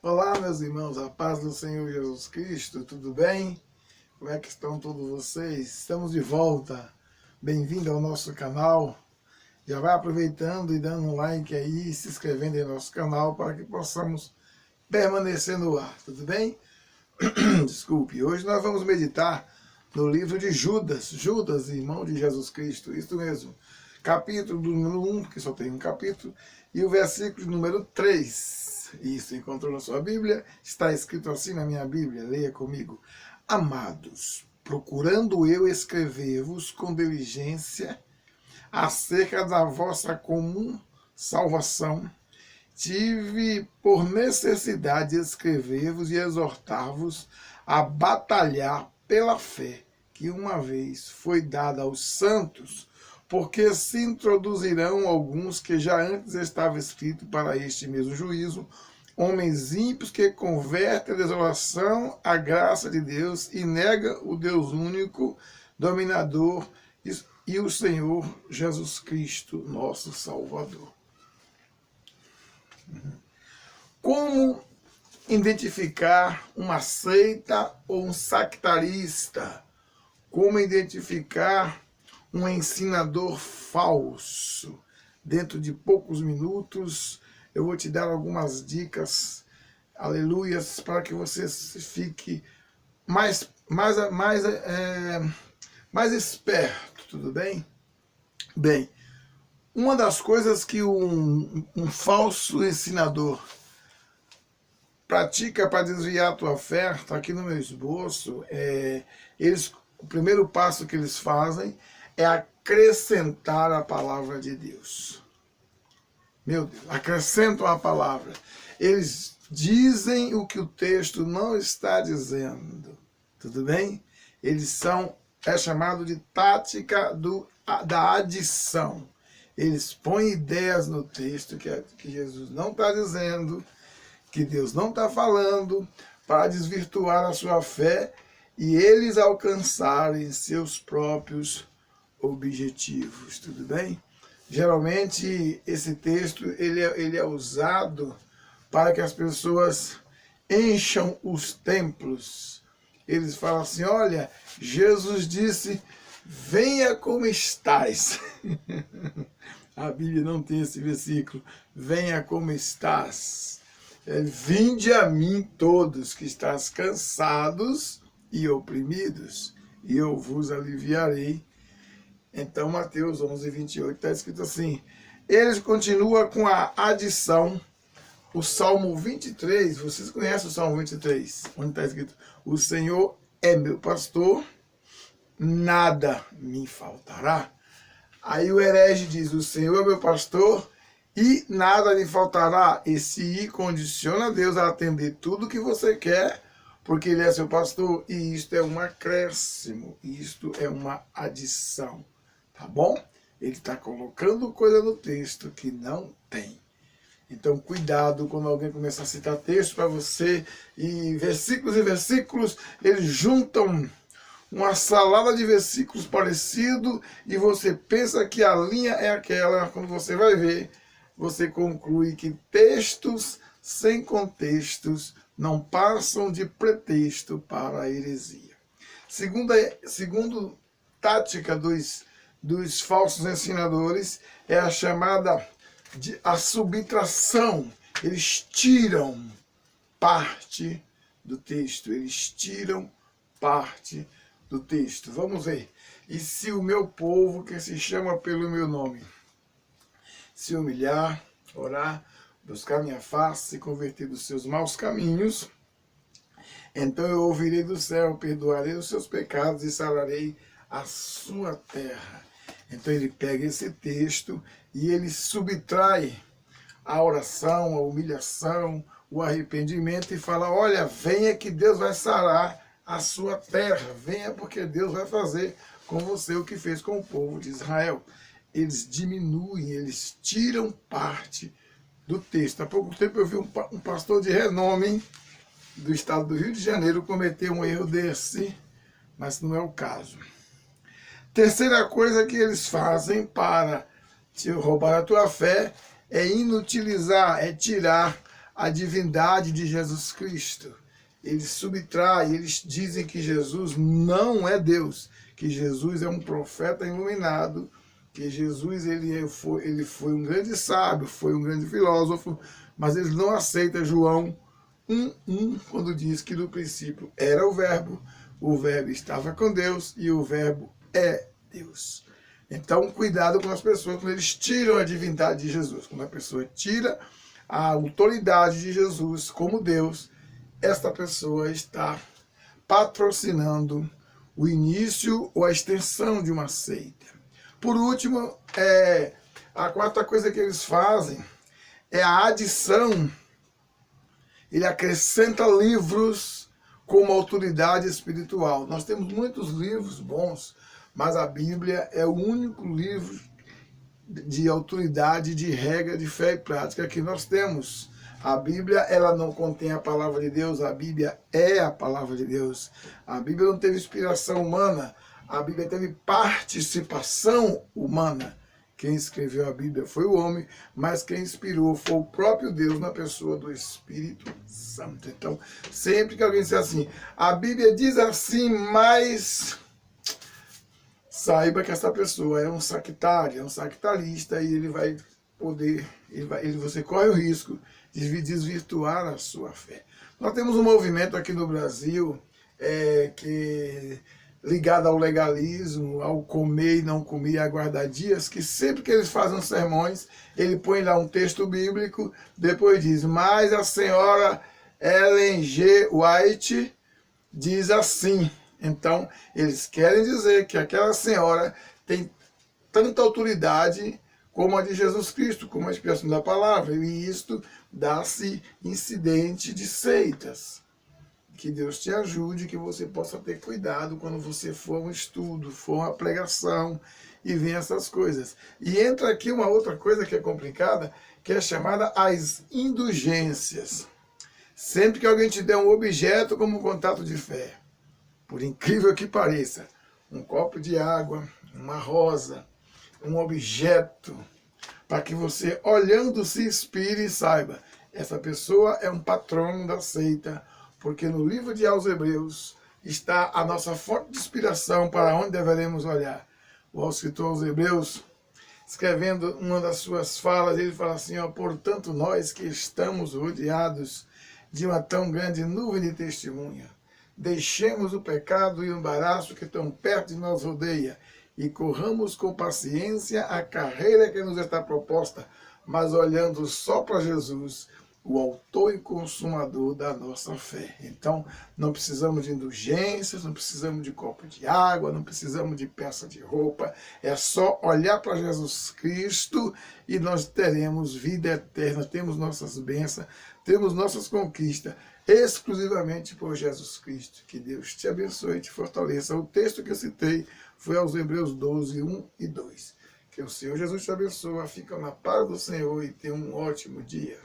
Olá, meus irmãos, a paz do Senhor Jesus Cristo, tudo bem? Como é que estão todos vocês? Estamos de volta. Bem-vindo ao nosso canal. Já vai aproveitando e dando um like aí, se inscrevendo em nosso canal para que possamos permanecer no ar, tudo bem? Desculpe, hoje nós vamos meditar no livro de Judas, irmão de Jesus Cristo, isso mesmo. Capítulo do número 1, que só tem um capítulo, e o versículo número 3. Isso, encontrou na sua Bíblia? Está escrito assim na minha Bíblia, leia comigo. Amados, procurando eu escrever-vos com diligência acerca da vossa comum salvação, tive por necessidade de escrever-vos e exortar-vos a batalhar pela fé que uma vez foi dada aos santos, porque se introduzirão alguns que já antes estava escrito para este mesmo juízo, homens ímpios que convertem a desolação à graça de Deus e negam o Deus único, dominador e o Senhor Jesus Cristo, nosso Salvador. Como identificar uma seita ou um sectarista? Como identificar um ensinador falso? Dentro de poucos minutos eu vou te dar algumas dicas, aleluias, para que você fique mais esperto, tudo bem? Bem, uma das coisas que um falso ensinador pratica para desviar a tua fé, está aqui no meu esboço, o primeiro passo que eles fazem é acrescentar a palavra de Deus. Meu Deus, acrescentam a palavra. Eles dizem o que o texto não está dizendo. Tudo bem? É chamado de tática da adição. Eles põem ideias no texto que Jesus não está dizendo, que Deus não está falando, para desvirtuar a sua fé e eles alcançarem seus próprios objetivos, tudo bem? Geralmente esse texto ele é usado para que as pessoas encham os templos. Eles falam assim, olha, Jesus disse, venha como estás. A Bíblia não tem esse versículo, venha como estás. Vinde a mim todos que estás cansados e oprimidos, e eu vos aliviarei. Então, Mateus 11, 28, está escrito assim. Eles continuam com a adição. O Salmo 23, vocês conhecem o Salmo 23, onde está escrito, o Senhor é meu pastor, nada me faltará. Aí o herege diz, o Senhor é meu pastor e nada lhe faltará. Esse I condiciona Deus a atender tudo que você quer, porque Ele é seu pastor, e isto é um acréscimo, isto é uma adição, tá bom? Ele está colocando coisa no texto que não tem. Então, cuidado quando alguém começa a citar texto para você, e versículos, eles juntam uma salada de versículos parecidos, e você pensa que a linha é aquela, quando você vai ver, você conclui que textos sem contextos não passam de pretexto para a heresia. Segundo tática dos falsos ensinadores é a chamada de a subtração. Eles tiram parte do texto. Eles tiram parte do texto. Vamos ver. E se o meu povo, que se chama pelo meu nome, se humilhar, orar, buscar minha face, se converter dos seus maus caminhos, então eu ouvirei do céu, perdoarei os seus pecados e sararei a sua terra. Então ele pega esse texto e ele subtrai a oração, a humilhação, o arrependimento e fala, olha, venha que Deus vai sarar a sua terra, venha porque Deus vai fazer com você o que fez com o povo de Israel. Eles diminuem, eles tiram parte do texto. Há pouco tempo eu vi um pastor de renome do estado do Rio de Janeiro cometer um erro desse, mas não é o caso. Terceira coisa que eles fazem para te roubar a tua fé é inutilizar, é tirar a divindade de Jesus Cristo. Eles subtraem, eles dizem que Jesus não é Deus, que Jesus é um profeta iluminado, que Jesus ele foi um grande sábio, foi um grande filósofo, mas eles não aceitam João 1:1, quando diz que no princípio era o Verbo estava com Deus e o Verbo é Deus. Então, cuidado com as pessoas quando eles tiram a divindade de Jesus. Quando a pessoa tira a autoridade de Jesus como Deus, esta pessoa está patrocinando o início ou a extensão de uma seita. Por último, a quarta coisa que eles fazem é a adição. Ele acrescenta livros como autoridade espiritual. Nós temos muitos livros bons, mas a Bíblia é o único livro de autoridade, de regra, de fé e prática que nós temos. A Bíblia, ela não contém a palavra de Deus, a Bíblia é a palavra de Deus. A Bíblia não teve inspiração humana, a Bíblia teve participação humana. Quem escreveu a Bíblia foi o homem, mas quem inspirou foi o próprio Deus na pessoa do Espírito Santo. Então, sempre que alguém disser assim, a Bíblia diz assim, mas saiba que essa pessoa é um sectário, é um sectarista, e ele vai poder, você corre o risco de desvirtuar a sua fé. Nós temos um movimento aqui no Brasil que ligado ao legalismo, ao comer e não comer, aguardar dias, que sempre que eles fazem sermões, ele põe lá um texto bíblico, depois diz, mas a senhora Ellen G. White diz assim. Então, eles querem dizer que aquela senhora tem tanta autoridade como a de Jesus Cristo, como a expressão da palavra, e isto dá-se incidente de seitas. Que Deus te ajude, que você possa ter cuidado quando você for a um estudo, for uma pregação e ver essas coisas. E entra aqui uma outra coisa que é complicada, que é chamada as indulgências. Sempre que alguém te der um objeto como contato de fé, por incrível que pareça, um copo de água, uma rosa, um objeto, para que você, olhando, se inspire e saiba, essa pessoa é um patrono da seita, porque no livro de aos Hebreus está a nossa fonte de inspiração para onde deveremos olhar. O escritor aos Hebreus, escrevendo uma das suas falas, ele fala assim, portanto nós que estamos rodeados de uma tão grande nuvem de testemunha, deixemos o pecado e o embaraço que tão perto de nós rodeia e corramos com paciência a carreira que nos está proposta, mas olhando só para Jesus, o autor e consumador da nossa fé. Então, não precisamos de indulgências, não precisamos de copo de água, não precisamos de peça de roupa, é só olhar para Jesus Cristo e nós teremos vida eterna, temos nossas bênçãos, temos nossas conquistas, exclusivamente por Jesus Cristo. Que Deus te abençoe e te fortaleça. O texto que eu citei foi aos Hebreus 12, 1 e 2. Que o Senhor Jesus te abençoe, fica na paz do Senhor e tenha um ótimo dia.